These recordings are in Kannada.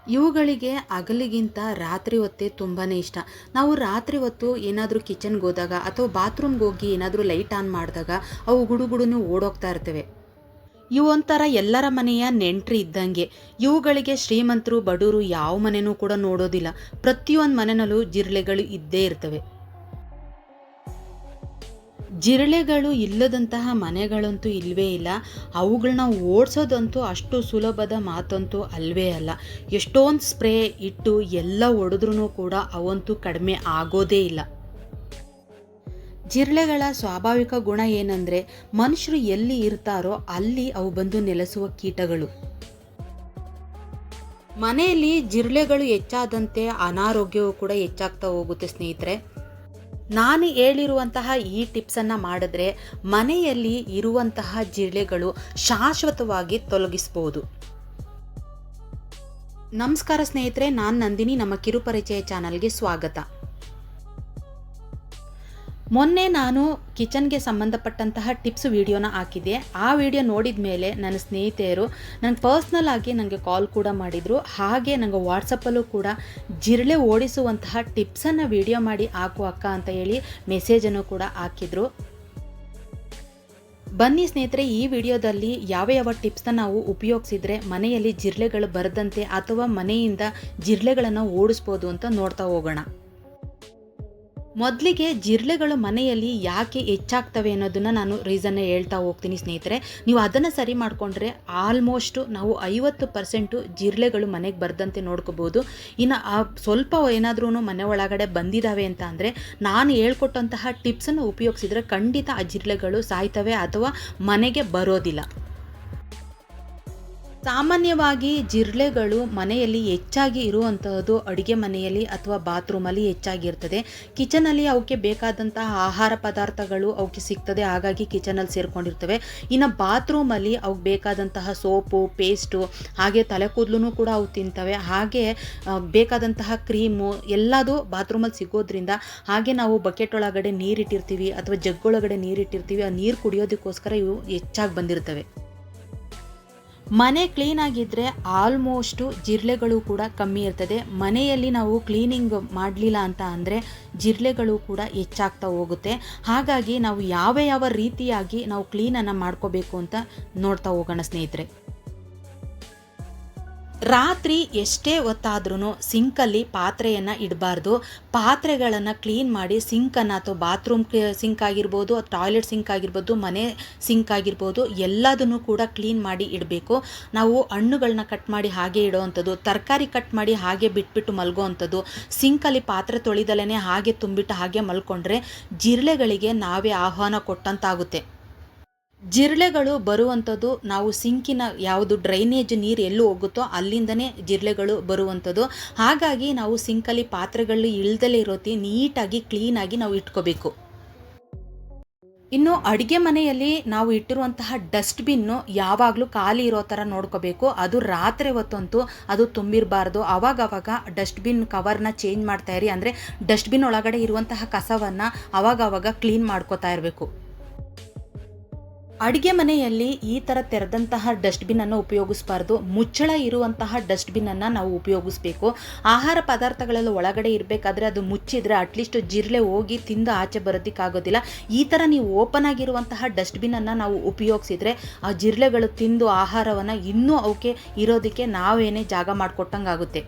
ಇವುಗಳಿಗೆ ಹಗಲಿಗಿಂತ ರಾತ್ರಿ ಹೊತ್ತೇ ತುಂಬಾ ಇಷ್ಟ. ನಾವು ರಾತ್ರಿ ಹೊತ್ತು ಏನಾದರೂ ಕಿಚನ್ಗೆ ಹೋದಾಗ ಅಥವಾ ಬಾತ್ರೂಮ್ಗೆ ಹೋಗಿ ಏನಾದರೂ ಲೈಟ್ ಆನ್ ಮಾಡಿದಾಗ ಅವು ಗುಡುಗುಡುನು ಓಡೋಗ್ತಾ ಇರ್ತವೆ. ಇವೊಂಥರ ಎಲ್ಲರ ಮನೆಯ ನೆಂಟ್ರಿ ಇದ್ದಂಗೆ. ಇವುಗಳಿಗೆ ಶ್ರೀಮಂತರು ಬಡವರು ಯಾವ ಮನೆಯೂ ಕೂಡ ನೋಡೋದಿಲ್ಲ. ಪ್ರತಿಯೊಂದು ಮನೆಯಲ್ಲೂ ಜಿರಳೆಗಳು ಇದ್ದೇ ಇರ್ತವೆ. ಜಿರಳೆಗಳು ಇಲ್ಲದಂತಹ ಮನೆಗಳಂತೂ ಇಲ್ಲವೇ ಇಲ್ಲ. ಅವುಗಳನ್ನ ಓಡಿಸೋದಂತೂ ಅಷ್ಟು ಸುಲಭದ ಮಾತಂತೂ ಅಲ್ವೇ ಅಲ್ಲ. ಎಷ್ಟೊಂದು ಸ್ಪ್ರೇ ಇಟ್ಟು ಎಲ್ಲ ಹೊಡೆದ್ರೂ ಕೂಡ ಅವಂತೂ ಕಡಿಮೆ ಆಗೋದೇ ಇಲ್ಲ. ಜಿರಳೆಗಳ ಸ್ವಾಭಾವಿಕ ಗುಣ ಏನಂದರೆ, ಮನುಷ್ಯರು ಎಲ್ಲಿ ಇರ್ತಾರೋ ಅಲ್ಲಿ ಅವು ಬಂದು ನೆಲೆಸುವ ಕೀಟಗಳು. ಮನೆಯಲ್ಲಿ ಜಿರಳೆಗಳು ಹೆಚ್ಚಾದಂತೆ ಅನಾರೋಗ್ಯವು ಕೂಡ ಹೆಚ್ಚಾಗ್ತಾ ಹೋಗುತ್ತೆ ಸ್ನೇಹಿತರೆ. ನಾನು ಹೇಳಿರುವಂತಹ ಈ ಟಿಪ್ಸನ್ನು ಮಾಡಿದ್ರೆ ಮನೆಯಲ್ಲಿ ಇರುವಂತಹ ಜಿರಳೆಗಳು ಶಾಶ್ವತವಾಗಿ ತೊಲಗಿಸ್ಬೋದು. ನಮಸ್ಕಾರ ಸ್ನೇಹಿತರೆ, ನಾನು ನಂದಿನಿ. ನಮ್ಮ ಕಿರುಪರಿಚಯ ಚಾನಲ್ಗೆ ಸ್ವಾಗತ. ಮೊನ್ನೆ ನಾನು ಕಿಚನ್ಗೆ ಸಂಬಂಧಪಟ್ಟಂತಹ ಟಿಪ್ಸ್ ವಿಡಿಯೋನ ಹಾಕಿದ್ದೆ. ಆ ವಿಡಿಯೋ ನೋಡಿದ ಮೇಲೆ ನನ್ನ ಸ್ನೇಹಿತೆಯರು ನನಗೆ ಪರ್ಸ್ನಲ್ ಆಗಿ ನನಗೆ ಕಾಲ್ ಕೂಡ ಮಾಡಿದರು. ಹಾಗೆ ನನಗೆ ವಾಟ್ಸಪ್ಪಲ್ಲೂ ಕೂಡ ಜಿರಳೆ ಓಡಿಸುವಂತಹ ಟಿಪ್ಸನ್ನು ವಿಡಿಯೋ ಮಾಡಿ ಹಾಕು ಅಕ್ಕ ಅಂತ ಹೇಳಿ ಮೆಸೇಜನ್ನು ಕೂಡ ಹಾಕಿದರು. ಬನ್ನಿ ಸ್ನೇಹಿತರೆ, ಈ ವಿಡಿಯೋದಲ್ಲಿ ಯಾವ ಯಾವ ಟಿಪ್ಸ್ನ ನಾವು ಉಪಯೋಗಿಸಿದ್ರೆ ಮನೆಯಲ್ಲಿ ಜಿರಳೆಗಳು ಬರದಂತೆ ಅಥವಾ ಮನೆಯಿಂದ ಜಿರಳೆಗಳನ್ನು ಓಡಿಸ್ಬೋದು ಅಂತ ನೋಡ್ತಾ ಹೋಗೋಣ. ಮೊದಲಿಗೆ ಜಿರಳೆಗಳು ಮನೆಯಲ್ಲಿ ಯಾಕೆ ಹೆಚ್ಚಾಗ್ತವೆ ಅನ್ನೋದನ್ನು ನಾನು ರೀಸನ್ನ ಹೇಳ್ತಾ ಹೋಗ್ತೀನಿ ಸ್ನೇಹಿತರೆ. ನೀವು ಅದನ್ನು ಸರಿ ಮಾಡಿಕೊಂಡ್ರೆ ಆಲ್ಮೋಸ್ಟು ನಾವು 50% ಜಿರಳೆಗಳು ಮನೆಗೆ ಬರದಂತೆ ನೋಡ್ಕೋಬೋದು. ಇನ್ನು ಸ್ವಲ್ಪ ಏನಾದ್ರೂ ಮನೆ ಒಳಗಡೆ ಬಂದಿದ್ದಾವೆ ಅಂತ ಅಂದರೆ ನಾನು ಹೇಳ್ಕೊಟ್ಟಂತಹ ಟಿಪ್ಸನ್ನು ಉಪಯೋಗಿಸಿದ್ರೆ ಖಂಡಿತ ಆ ಜಿರಳೆಗಳು ಸಾಯ್ತವೆ ಅಥವಾ ಮನೆಗೆ ಬರೋದಿಲ್ಲ. ಸಾಮಾನ್ಯವಾಗಿ ಜಿರಳೆಗಳು ಮನೆಯಲ್ಲಿ ಹೆಚ್ಚಾಗಿ ಇರುವಂತಹದ್ದು ಅಡುಗೆ ಮನೆಯಲ್ಲಿ ಅಥವಾ ಬಾತ್ರೂಮಲ್ಲಿ ಹೆಚ್ಚಾಗಿರ್ತದೆ. ಕಿಚನಲ್ಲಿ ಅವಕ್ಕೆ ಬೇಕಾದಂತಹ ಆಹಾರ ಪದಾರ್ಥಗಳು ಅವಕ್ಕೆ ಸಿಗ್ತದೆ, ಹಾಗಾಗಿ ಕಿಚನಲ್ಲಿ ಸೇರ್ಕೊಂಡಿರ್ತವೆ. ಇನ್ನು ಬಾತ್ರೂಮಲ್ಲಿ ಅವಕ್ಕೆ ಬೇಕಾದಂತಹ ಸೋಪು, ಪೇಸ್ಟು, ಹಾಗೆ ತಲೆ ಕೂದಲು ಕೂಡ ಅವು ತಿಂತವೆ. ಹಾಗೆ ಬೇಕಾದಂತಹ ಕ್ರೀಮು ಎಲ್ಲದೂ ಬಾತ್ರೂಮಲ್ಲಿ ಸಿಗೋದ್ರಿಂದ, ಹಾಗೆ ನಾವು ಬಕೆಟ್ ಒಳಗಡೆ ನೀರಿಟ್ಟಿರ್ತೀವಿ ಅಥವಾ ಜಗ್ಗೊಳಗಡೆ ನೀರಿಟ್ಟಿರ್ತೀವಿ, ಆ ನೀರು ಕುಡಿಯೋದಕ್ಕೋಸ್ಕರ ಇವು ಹೆಚ್ಚಾಗಿ ಬಂದಿರ್ತವೆ. ಮನೆ ಕ್ಲೀನಾಗಿದ್ದರೆ ಆಲ್ಮೋಸ್ಟು ಜಿರಳೆಗಳು ಕೂಡ ಕಮ್ಮಿ ಇರ್ತದೆ. ಮನೆಯಲ್ಲಿ ನಾವು ಕ್ಲೀನಿಂಗ್ ಮಾಡಲಿಲ್ಲ ಅಂತ ಅಂದರೆ ಜಿರಳೆಗಳು ಕೂಡ ಹೆಚ್ಚಾಗ್ತಾ ಹೋಗುತ್ತೆ. ಹಾಗಾಗಿ ನಾವು ಯಾವ ರೀತಿಯಾಗಿ ನಾವು ಕ್ಲೀನನ್ನು ಮಾಡ್ಕೋಬೇಕು ಅಂತ ನೋಡ್ತಾ ಹೋಗೋಣ ಸ್ನೇಹಿತರೆ. ರಾತ್ರಿ ಎಷ್ಟೇ ಹೊತ್ತಾದ್ರೂ ಸಿಂಕಲ್ಲಿ ಪಾತ್ರೆಯನ್ನು ಇಡಬಾರ್ದು. ಪಾತ್ರೆಗಳನ್ನು ಕ್ಲೀನ್ ಮಾಡಿ ಸಿಂಕನ್ನು ಅಥವಾ ಬಾತ್ರೂಮ್ ಸಿಂಕ್ ಆಗಿರ್ಬೋದು, ಟಾಯ್ಲೆಟ್ ಸಿಂಕ್ ಆಗಿರ್ಬೋದು, ಮನೆ ಸಿಂಕ್ ಆಗಿರ್ಬೋದು, ಎಲ್ಲದನ್ನು ಕೂಡ ಕ್ಲೀನ್ ಮಾಡಿ ಇಡಬೇಕು. ನಾವು ಹಣ್ಣುಗಳನ್ನ ಕಟ್ ಮಾಡಿ ಹಾಗೆ ಇಡೋವಂಥದ್ದು, ತರಕಾರಿ ಕಟ್ ಮಾಡಿ ಹಾಗೆ ಬಿಟ್ಬಿಟ್ಟು ಮಲ್ಗೋವಂಥದ್ದು, ಸಿಂಕಲ್ಲಿ ಪಾತ್ರೆ ತೊಳಿದಲೇ ಹಾಗೆ ತುಂಬಿಟ್ಟು ಹಾಗೆ ಮಲ್ಕೊಂಡ್ರೆ ಜಿರಳೆಗಳಿಗೆ ನಾವೇ ಆಹ್ವಾನ ಕೊಟ್ಟಂತಾಗುತ್ತೆ. ಜಿರಳೆಗಳು ಬರುವಂಥದ್ದು ನಾವು ಸಿಂಕಿನ ಯಾವುದು ಡ್ರೈನೇಜ್ ನೀರು ಎಲ್ಲೂ ಹೋಗುತ್ತೋ ಅಲ್ಲಿಂದನೇ ಜಿರಳೆಗಳು ಬರುವಂಥದ್ದು. ಹಾಗಾಗಿ ನಾವು ಸಿಂಕಲ್ಲಿ ಪಾತ್ರೆಗಳು ಇಳ್ದಲೇ ಇರೋತಿ ನೀಟಾಗಿ ಕ್ಲೀನಾಗಿ ನಾವು ಇಟ್ಕೋಬೇಕು. ಇನ್ನು ಅಡುಗೆ ಮನೆಯಲ್ಲಿ ನಾವು ಇಟ್ಟಿರುವಂತಹ ಡಸ್ಟ್ಬಿನ್ನು ಯಾವಾಗಲೂ ಖಾಲಿ ಇರೋ ಥರ ನೋಡ್ಕೋಬೇಕು. ಅದು ರಾತ್ರಿ ಹೊತ್ತಂತೂ ಅದು ತುಂಬಿರಬಾರ್ದು. ಆವಾಗವಾಗ ಡಸ್ಟ್ಬಿನ್ ಕವರ್ನ ಚೇಂಜ್ ಮಾಡ್ತಾ ಇರಿ. ಅಂದರೆ ಡಸ್ಟ್ಬಿನ್ ಒಳಗಡೆ ಇರುವಂತಹ ಕಸವನ್ನು ಆವಾಗವಾಗ ಕ್ಲೀನ್ ಮಾಡ್ಕೋತಾ ಇರಬೇಕು. ಅಡುಗೆ ಮನೆಯಲ್ಲಿ ಈ ಥರ ತೆರೆದಂತಹ ಡಸ್ಟ್ಬಿನ್ನನ್ನು ಉಪಯೋಗಿಸಬಾರ್ದು. ಮುಚ್ಚಳ ಇರುವಂತಹ ಡಸ್ಟ್ಬಿನ್ನನ್ನು ನಾವು ಉಪಯೋಗಿಸ್ಬೇಕು. ಆಹಾರ ಪದಾರ್ಥಗಳೆಲ್ಲ ಒಳಗಡೆ ಇರಬೇಕಾದ್ರೆ ಅದು ಮುಚ್ಚಿದರೆ ಅಟ್ಲೀಸ್ಟ್ ಜಿರಳೆ ಹೋಗಿ ತಿಂದು ಆಚೆ ಬರೋದಕ್ಕಾಗೋದಿಲ್ಲ. ಈ ಥರ ನೀವು ಓಪನ್ ಆಗಿರುವಂತಹ ಡಸ್ಟ್ಬಿನ್ನನ್ನು ನಾವು ಉಪಯೋಗಿಸಿದರೆ ಆ ಜಿರಳೆಗಳು ತಿಂದು ಆಹಾರವನ್ನು ಇನ್ನೂ ಅವಕ್ಕೆ ಇರೋದಕ್ಕೆ ನಾವೇನೇ ಜಾಗ ಮಾಡಿಕೊಟ್ಟಂಗಾಗುತ್ತೆ.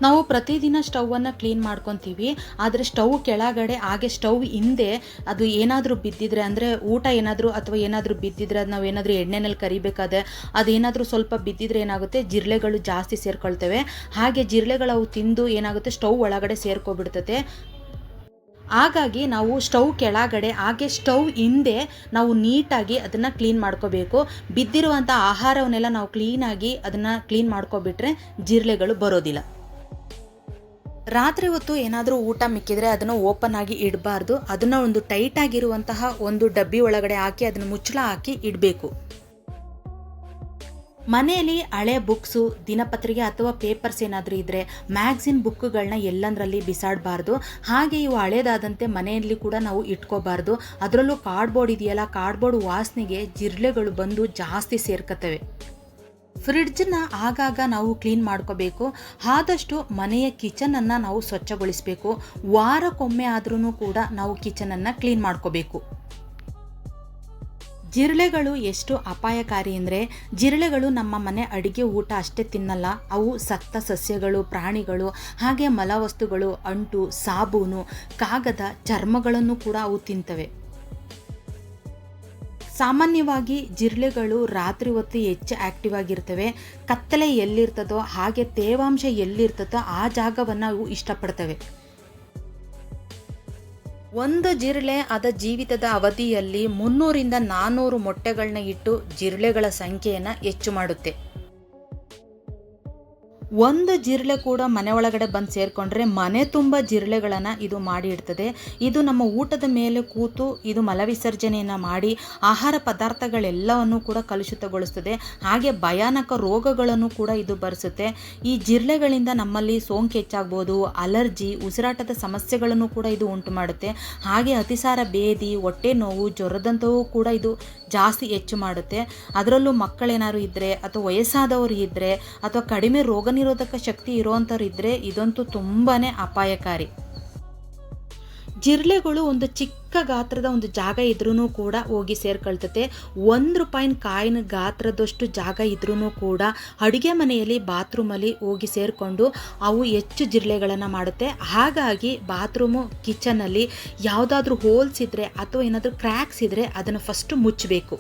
ನಾವು ಪ್ರತಿದಿನ ಸ್ಟವನ್ನು ಕ್ಲೀನ್ ಮಾಡ್ಕೊತೀವಿ, ಆದರೆ ಸ್ಟವ್ ಕೆಳಗಡೆ ಹಾಗೆ ಸ್ಟವ್ ಹಿಂದೆ ಅದು ಏನಾದರೂ ಬಿದ್ದಿದ್ರೆ, ಅಂದರೆ ಊಟ ಏನಾದರೂ ಅಥವಾ ಏನಾದರೂ ಬಿದ್ದಿದ್ರೆ, ಅದು ನಾವು ಏನಾದರೂ ಎಣ್ಣೆನಲ್ಲಿ ಕರಿಬೇಕಾದ್ರೆ ಅದೇನಾದರೂ ಸ್ವಲ್ಪ ಬಿದ್ದಿದ್ರೆ ಏನಾಗುತ್ತೆ, ಜಿರಳೆಗಳು ಜಾಸ್ತಿ ಸೇರ್ಕೊಳ್ತವೆ. ಹಾಗೆ ಜಿರಳೆಗಳು ಅವು ತಿಂದು ಏನಾಗುತ್ತೆ, ಸ್ಟವ್ ಒಳಗಡೆ ಸೇರ್ಕೊಬಿಡ್ತದೆ. ಹಾಗಾಗಿ ನಾವು ಸ್ಟವ್ ಕೆಳಗಡೆ ಹಾಗೆ ಸ್ಟವ್ ಹಿಂದೆ ನಾವು ನೀಟಾಗಿ ಅದನ್ನು ಕ್ಲೀನ್ ಮಾಡ್ಕೋಬೇಕು. ಬಿದ್ದಿರುವಂಥ ಆಹಾರವನ್ನೆಲ್ಲ ನಾವು ಕ್ಲೀನಾಗಿ ಅದನ್ನು ಕ್ಲೀನ್ ಮಾಡ್ಕೊಬಿಟ್ರೆ ಜಿರಳೆಗಳು ಬರೋದಿಲ್ಲ. ರಾತ್ರಿ ಹೊತ್ತು ಏನಾದರೂ ಊಟ ಮಿಕ್ಕಿದರೆ ಅದನ್ನು ಓಪನ್ ಆಗಿ ಇಡಬಾರ್ದು. ಅದನ್ನು ಒಂದು ಟೈಟ್ ಆಗಿರುವಂತಹ ಒಂದು ಡಬ್ಬಿ ಒಳಗಡೆ ಹಾಕಿ ಅದನ್ನು ಮುಚ್ಚಳ ಹಾಕಿ ಇಡಬೇಕು. ಮನೆಯಲ್ಲಿ ಹಳೆ ಬುಕ್ಸು, ದಿನಪತ್ರಿಕೆ ಅಥವಾ ಪೇಪರ್ಸ್ ಏನಾದರೂ ಇದ್ದರೆ ಮ್ಯಾಗ್ಝಿನ್ ಬುಕ್ಗಳನ್ನ ಎಲ್ಲಂದರಲ್ಲಿ ಬಿಸಾಡಬಾರ್ದು. ಹಾಗೆ ಇವು ಹಳೇದಾದಂತೆ ಮನೆಯಲ್ಲಿ ಕೂಡ ನಾವು ಇಟ್ಕೋಬಾರ್ದು. ಅದರಲ್ಲೂ ಕಾರ್ಡ್ಬೋರ್ಡ್ ಇದೆಯಲ್ಲ, ಕಾರ್ಡ್ಬೋರ್ಡ್ ವಾಸನೆಗೆ ಜಿರಳೆಗಳು ಬಂದು ಜಾಸ್ತಿ ಸೇರ್ಕತ್ತವೆ. ಫ್ರಿಡ್ಜನ್ನ ಆಗಾಗ ನಾವು ಕ್ಲೀನ್ ಮಾಡ್ಕೋಬೇಕು. ಆದಷ್ಟು ಮನೆಯ ಕಿಚನನ್ನು ನಾವು ಸ್ವಚ್ಛಗೊಳಿಸಬೇಕು. ವಾರಕ್ಕೊಮ್ಮೆ ಆದ್ರೂ ಕೂಡ ನಾವು ಕಿಚನನ್ನು ಕ್ಲೀನ್ ಮಾಡ್ಕೋಬೇಕು. ಜಿರಳೆಗಳು ಎಷ್ಟು ಅಪಾಯಕಾರಿ ಅಂದರೆ, ಜಿರಳೆಗಳು ನಮ್ಮ ಮನೆ ಅಡಿಗೆ ಊಟ ಅಷ್ಟೇ ತಿನ್ನಲ್ಲ, ಅವು ಸತ್ತ ಸಸ್ಯಗಳು, ಪ್ರಾಣಿಗಳು, ಹಾಗೆ ಮಲವಸ್ತುಗಳು, ಅಂಟು, ಸಾಬೂನು, ಕಾಗದ, ಚರ್ಮಗಳನ್ನು ಕೂಡ ಅವು ತಿಂತವೆ. ಸಾಮಾನ್ಯವಾಗಿ ಜಿರಳೆಗಳು ರಾತ್ರಿ ಹೊತ್ತು ಹೆಚ್ಚು ಆ್ಯಕ್ಟಿವ್ ಆಗಿರ್ತವೆ. ಕತ್ತಲೆ ಎಲ್ಲಿರ್ತದೋ ಹಾಗೆ ತೇವಾಂಶ ಎಲ್ಲಿರ್ತದೋ ಆ ಜಾಗವನ್ನು ಅವು ಇಷ್ಟಪಡ್ತವೆ. ಒಂದು ಜಿರಳೆ ಅದರ ಜೀವಿತದ ಅವಧಿಯಲ್ಲಿ 300ರಿಂದ 400 ಮೊಟ್ಟೆಗಳನ್ನ ಇಟ್ಟು ಜಿರಳೆಗಳ ಸಂಖ್ಯೆಯನ್ನು ಹೆಚ್ಚು ಮಾಡುತ್ತೆ. ಒಂದು ಜಿರಳೆ ಕೂಡ ಮನೆ ಒಳಗಡೆ ಬಂದು ಸೇರಿಕೊಂಡ್ರೆ ಮನೆ ತುಂಬ ಜಿರಳೆಗಳನ್ನು ಇದು ಮಾಡಿ ಇಡ್ತದೆ. ಇದು ನಮ್ಮ ಊಟದ ಮೇಲೆ ಕೂತು ಇದು ಮಲವಿಸರ್ಜನೆಯನ್ನು ಮಾಡಿ ಆಹಾರ ಪದಾರ್ಥಗಳೆಲ್ಲವನ್ನು ಕೂಡ ಕಲುಷಿತಗೊಳಿಸ್ತದೆ. ಹಾಗೆ ಭಯಾನಕ ರೋಗಗಳನ್ನು ಕೂಡ ಇದು ಬರೆಸುತ್ತೆ. ಈ ಜಿರಳೆಗಳಿಂದ ನಮ್ಮಲ್ಲಿ ಸೋಂಕು ಹೆಚ್ಚಾಗ್ಬೋದು, ಅಲರ್ಜಿ, ಉಸಿರಾಟದ ಸಮಸ್ಯೆಗಳನ್ನು ಕೂಡ ಇದು ಉಂಟು ಮಾಡುತ್ತೆ. ಹಾಗೆ ಅತಿಸಾರ ಭೇದಿ, ಹೊಟ್ಟೆ ನೋವು, ಜ್ವರದಂಥವು ಕೂಡ ಇದು ಜಾಸ್ತಿ ಹೆಚ್ಚು ಮಾಡುತ್ತೆ. ಅದರಲ್ಲೂ ಮಕ್ಕಳೇನಾದ್ರು ಇದ್ದರೆ ಅಥವಾ ವಯಸ್ಸಾದವರು ಇದ್ದರೆ ಅಥವಾ ಕಡಿಮೆ ರೋಗ ನಿರೋಧಕ ಶಕ್ತಿ ಇರುವಂಥವ್ರು ಇದ್ದರೆ ಇದಂತೂ ತುಂಬಾ ಅಪಾಯಕಾರಿ. ಜಿರಳೆಗಳು ಒಂದು ಚಿಕ್ಕ ಗಾತ್ರದ ಒಂದು ಜಾಗ ಇದ್ರೂ ಕೂಡ ಹೋಗಿ ಸೇರ್ಕೊಳ್ತತೆ. ₹1 ಕಾಯಿನ ಗಾತ್ರದಷ್ಟು ಜಾಗ ಇದ್ರೂ ಕೂಡ ಅಡುಗೆ ಮನೆಯಲ್ಲಿ, ಬಾತ್ರೂಮಲ್ಲಿ ಹೋಗಿ ಸೇರಿಕೊಂಡು ಅವು ಹೆಚ್ಚು ಜಿರಳೆಗಳನ್ನು ಮಾಡುತ್ತೆ. ಹಾಗಾಗಿ ಬಾತ್ರೂಮು, ಕಿಚನಲ್ಲಿ ಯಾವುದಾದ್ರೂ ಹೋಲ್ಸ್ ಇದ್ದರೆ ಅಥವಾ ಏನಾದರೂ ಕ್ರ್ಯಾಕ್ಸ್ ಇದ್ದರೆ ಅದನ್ನು ಫಸ್ಟು ಮುಚ್ಚಬೇಕು.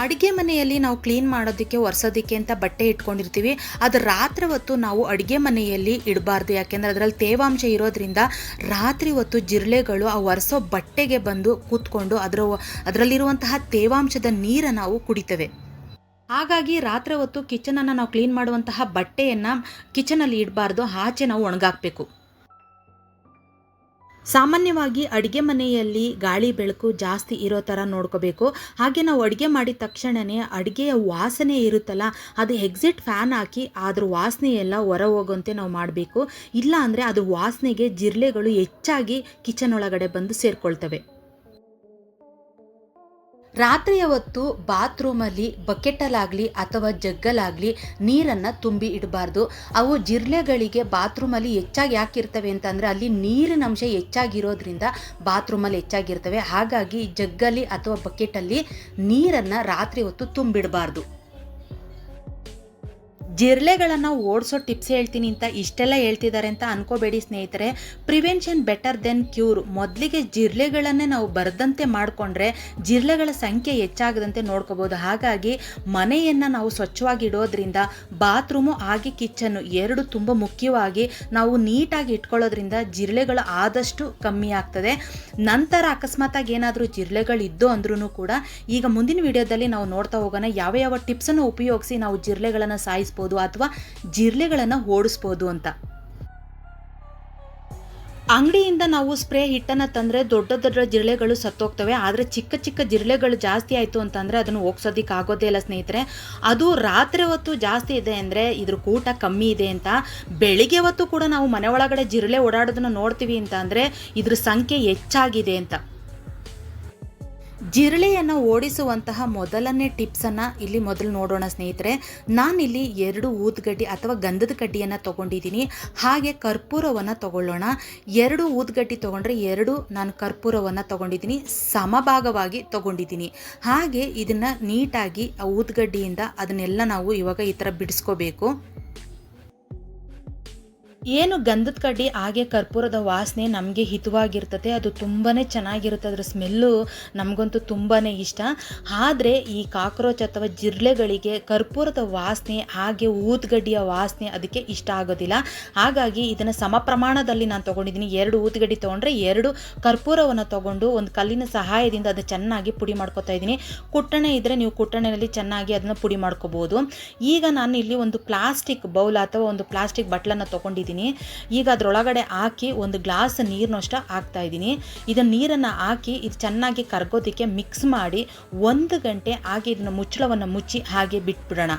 ಅಡುಗೆ ಮನೆಯಲ್ಲಿ ನಾವು ಕ್ಲೀನ್ ಮಾಡೋದಕ್ಕೆ, ಒರೆಸೋದಕ್ಕೆ ಅಂತ ಬಟ್ಟೆ ಇಟ್ಕೊಂಡಿರ್ತೀವಿ. ಅದು ರಾತ್ರಿ ಹೊತ್ತು ನಾವು ಅಡುಗೆ ಮನೆಯಲ್ಲಿ ಇಡಬಾರ್ದು. ಯಾಕೆಂದರೆ ಅದರಲ್ಲಿ ತೇವಾಂಶ ಇರೋದ್ರಿಂದ ರಾತ್ರಿ ಹೊತ್ತು ಜಿರಳೆಗಳು ಆ ಒರೆಸೋ ಬಟ್ಟೆಗೆ ಬಂದು ಕೂತ್ಕೊಂಡು ಅದರಲ್ಲಿರುವಂತಹ ತೇವಾಂಶದ ನೀರನ್ನು ನಾವು ಕುಡಿತವೆ. ಹಾಗಾಗಿ ರಾತ್ರಿ ಹೊತ್ತು ಕಿಚನನ್ನು ನಾವು ಕ್ಲೀನ್ ಮಾಡುವಂತಹ ಬಟ್ಟೆಯನ್ನು ಕಿಚನಲ್ಲಿ ಇಡಬಾರ್ದು, ಆಚೆ ನಾವು ಒಣಗಾಕಬೇಕು. ಸಾಮಾನ್ಯವಾಗಿ ಅಡುಗೆ ಮನೆಯಲ್ಲಿ ಗಾಳಿ ಬೆಳಕು ಜಾಸ್ತಿ ಇರೋ ಥರ ನೋಡ್ಕೋಬೇಕು. ಹಾಗೆ ನಾವು ಅಡುಗೆ ಮಾಡಿದ ತಕ್ಷಣವೇ ಅಡುಗೆಯ ವಾಸನೆ ಇರುತ್ತಲ್ಲ, ಅದು ಎಕ್ಸಿಟ್ ಫ್ಯಾನ್ ಹಾಕಿ ಅದ್ರ ವಾಸನೆ ಎಲ್ಲ ಹೊರ ಹೋಗುವಂತೆ ನಾವು ಮಾಡಬೇಕು. ಇಲ್ಲ ಅಂದರೆ ಅದು ವಾಸನೆಗೆ ಜಿರಳೆಗಳು ಹೆಚ್ಚಾಗಿ ಕಿಚನ್ ಒಳಗಡೆ ಬಂದು ಸೇರಿಕೊಳ್ತವೆ. ರಾತ್ರಿಯ ಹೊತ್ತು ಬಾತ್ರೂಮಲ್ಲಿ ಬಕೆಟಲ್ಲಾಗಲಿ ಅಥವಾ ಜಗ್ಗಲಾಗಲಿ ನೀರನ್ನು ತುಂಬಿ ಇಡಬಾರ್ದು. ಅವು ಜಿರಳೆಗಳಿಗೆ ಬಾತ್ರೂಮಲ್ಲಿ ಹೆಚ್ಚಾಗಿ ಯಾಕಿರ್ತವೆ ಅಂತಂದರೆ ಅಲ್ಲಿ ನೀರಿನ ಅಂಶ ಹೆಚ್ಚಾಗಿರೋದ್ರಿಂದ ಬಾತ್ರೂಮಲ್ಲಿ ಹೆಚ್ಚಾಗಿರ್ತವೆ. ಹಾಗಾಗಿ ಜಗ್ಗಲ್ಲಿ ಅಥವಾ ಬಕೆಟಲ್ಲಿ ನೀರನ್ನು ರಾತ್ರಿ ಹೊತ್ತು ತುಂಬಿಡಬಾರ್ದು. ಜಿರಳೆಗಳನ್ನು ಓಡಿಸೋ ಟಿಪ್ಸ್ ಹೇಳ್ತೀನಿ ಅಂತ ಇಷ್ಟೆಲ್ಲ ಹೇಳ್ತಿದ್ದಾರೆ ಅಂತ ಅನ್ಕೋಬೇಡಿ ಸ್ನೇಹಿತರೆ. Prevention better then cure. ಮೊದಲಿಗೆ ಜಿರಳೆಗಳನ್ನೇ ನಾವು ಬರದಂತೆ ಮಾಡಿಕೊಂಡ್ರೆ ಜಿರಳೆಗಳ ಸಂಖ್ಯೆ ಹೆಚ್ಚಾಗದಂತೆ ನೋಡ್ಕೋಬೋದು. ಹಾಗಾಗಿ ಮನೆಯನ್ನು ನಾವು ಸ್ವಚ್ಛವಾಗಿ ಇಡೋದ್ರಿಂದ ಬಾತ್ರೂಮು ಹಾಗೆ ಕಿಚನ್ನು ಎರಡು ತುಂಬ ಮುಖ್ಯವಾಗಿ ನಾವು ನೀಟಾಗಿ ಇಟ್ಕೊಳ್ಳೋದ್ರಿಂದ ಜಿರಳೆಗಳು ಆದಷ್ಟು ಕಮ್ಮಿ ಆಗ್ತದೆ. ನಂತರ ಅಕಸ್ಮಾತಾಗಿ ಏನಾದರೂ ಜಿರಳೆಗಳಿದ್ದು ಅಂದ್ರೂ ಕೂಡ ಈಗ ಮುಂದಿನ ವಿಡಿಯೋದಲ್ಲಿ ನಾವು ನೋಡ್ತಾ ಹೋಗೋಣ ಯಾವ ಯಾವ ಟಿಪ್ಸನ್ನು ಉಪಯೋಗಿಸಿ ನಾವು ಜಿರಳೆಗಳನ್ನು ಸಾಯಿಸ್ಬೋದು ಅಥವಾ ಜಿರಳೆಗಳನ್ನು ಓಡಿಸ್ಬೋದು ಅಂತ. ಅಂಗಡಿಯಿಂದ ನಾವು ಸ್ಪ್ರೇ ಹಿಟ್ಟನ್ನು ತಂದರೆ ದೊಡ್ಡ ದೊಡ್ಡ ಜಿರಳೆಗಳು ಸತ್ತೋಗ್ತವೆ. ಆದರೆ ಚಿಕ್ಕ ಚಿಕ್ಕ ಜಿರಳೆಗಳು ಜಾಸ್ತಿ ಆಯಿತು ಅಂತಂದರೆ ಅದನ್ನು ಹೋಗ್ಸೋದಕ್ಕೆ ಆಗೋದೇ ಇಲ್ಲ ಸ್ನೇಹಿತರೆ. ಅದು ರಾತ್ರಿ ಹೊತ್ತು ಜಾಸ್ತಿ ಇದೆ ಅಂದರೆ ಇದ್ರ ಕೂಟ ಕಮ್ಮಿ ಇದೆ ಅಂತ. ಬೆಳಿಗ್ಗೆ ಹೊತ್ತು ಕೂಡ ನಾವು ಮನೆ ಒಳಗಡೆ ಜಿರಳೆ ಓಡಾಡೋದನ್ನು ನೋಡ್ತೀವಿ ಅಂತ ಅಂದರೆ ಇದ್ರ ಸಂಖ್ಯೆ ಹೆಚ್ಚಾಗಿದೆ ಅಂತ. ಜಿರಳೆಯನ್ನು ಓಡಿಸುವಂತಹ ಮೊದಲನೇ ಟಿಪ್ಸನ್ನು ಇಲ್ಲಿ ಮೊದಲು ನೋಡೋಣ ಸ್ನೇಹಿತರೆ. ನಾನಿಲ್ಲಿ 2 ಊದುಗಡ್ಡಿ ಅಥವಾ ಗಂಧದ ಕಡ್ಡಿಯನ್ನು ತೊಗೊಂಡಿದ್ದೀನಿ. ಹಾಗೆ ಕರ್ಪೂರವನ್ನು ತೊಗೊಳ್ಳೋಣ. 2 ಊದುಗಡ್ಡಿ ತೊಗೊಂಡ್ರೆ 2 ನಾನು ಕರ್ಪೂರವನ್ನು ತೊಗೊಂಡಿದ್ದೀನಿ, ಸಮಭಾಗವಾಗಿ ತೊಗೊಂಡಿದ್ದೀನಿ. ಹಾಗೆ ಇದನ್ನು ನೀಟಾಗಿ ಆ ಊದುಗಡ್ಡಿಯಿಂದ ಅದನ್ನೆಲ್ಲ ನಾವು ಇವಾಗ ಈ ಥರ ಬಿಡಿಸ್ಕೋಬೇಕು. ಏನು ಗಂಧದ ಕಡ್ಡಿ ಹಾಗೆ ಕರ್ಪೂರದ ವಾಸನೆ ನಮಗೆ ಹಿತವಾಗಿರ್ತದೆ, ಅದು ತುಂಬಾ ಚೆನ್ನಾಗಿರುತ್ತೆ. ಅದರ ಸ್ಮೆಲ್ಲು ನಮಗಂತೂ ತುಂಬಾ ಇಷ್ಟ. ಆದರೆ ಈ ಕಾಕ್ರೋಚ್ ಅಥವಾ ಜಿರಳೆಗಳಿಗೆ ಕರ್ಪೂರದ ವಾಸನೆ ಹಾಗೆ ಊದುಗಡ್ಡಿಯ ವಾಸನೆ ಅದಕ್ಕೆ ಇಷ್ಟ ಆಗೋದಿಲ್ಲ. ಹಾಗಾಗಿ ಇದನ್ನು ಸಮ ಪ್ರಮಾಣದಲ್ಲಿ ನಾನು ತೊಗೊಂಡಿದ್ದೀನಿ. 2 ಊದುಗಡ್ಡಿ ತೊಗೊಂಡ್ರೆ 2 ಕರ್ಪೂರವನ್ನು ತೊಗೊಂಡು ಒಂದು ಕಲ್ಲಿನ ಸಹಾಯದಿಂದ ಅದು ಚೆನ್ನಾಗಿ ಪುಡಿ ಮಾಡ್ಕೊತಾ ಇದ್ದೀನಿ. ಕುಟ್ಟಣೆ ಇದ್ದರೆ ನೀವು ಕುಟ್ಟಣೆಯಲ್ಲಿ ಚೆನ್ನಾಗಿ ಅದನ್ನು ಪುಡಿ ಮಾಡ್ಕೋಬೋದು. ಈಗ ನಾನು ಇಲ್ಲಿ ಒಂದು ಪ್ಲಾಸ್ಟಿಕ್ ಬೌಲ್ ಅಥವಾ ಒಂದು ಪ್ಲಾಸ್ಟಿಕ್ ಬಟ್ಲನ್ನು ತೊಗೊಂಡಿದ್ದೀನಿ. ಈಗ ಅದರೊಳಗಡೆ ಹಾಕಿ ಒಂದು ಗ್ಲಾಸ್ ನೀರನ್ನಷ್ಟ ಹಾಕ್ತಾ ಇದ್ದೀನಿ. ಇದನ್ನು ನೀರನ್ನು ಹಾಕಿ ಇದು ಚೆನ್ನಾಗಿ ಕರ್ಗೋದಕ್ಕೆ ಮಿಕ್ಸ್ ಮಾಡಿ 1 ಗಂಟೆ ಹಾಗೆ ಇದನ್ನು ಮುಚ್ಚಳವನ್ನು ಮುಚ್ಚಿ ಹಾಗೆ ಬಿಟ್ಬಿಡೋಣ.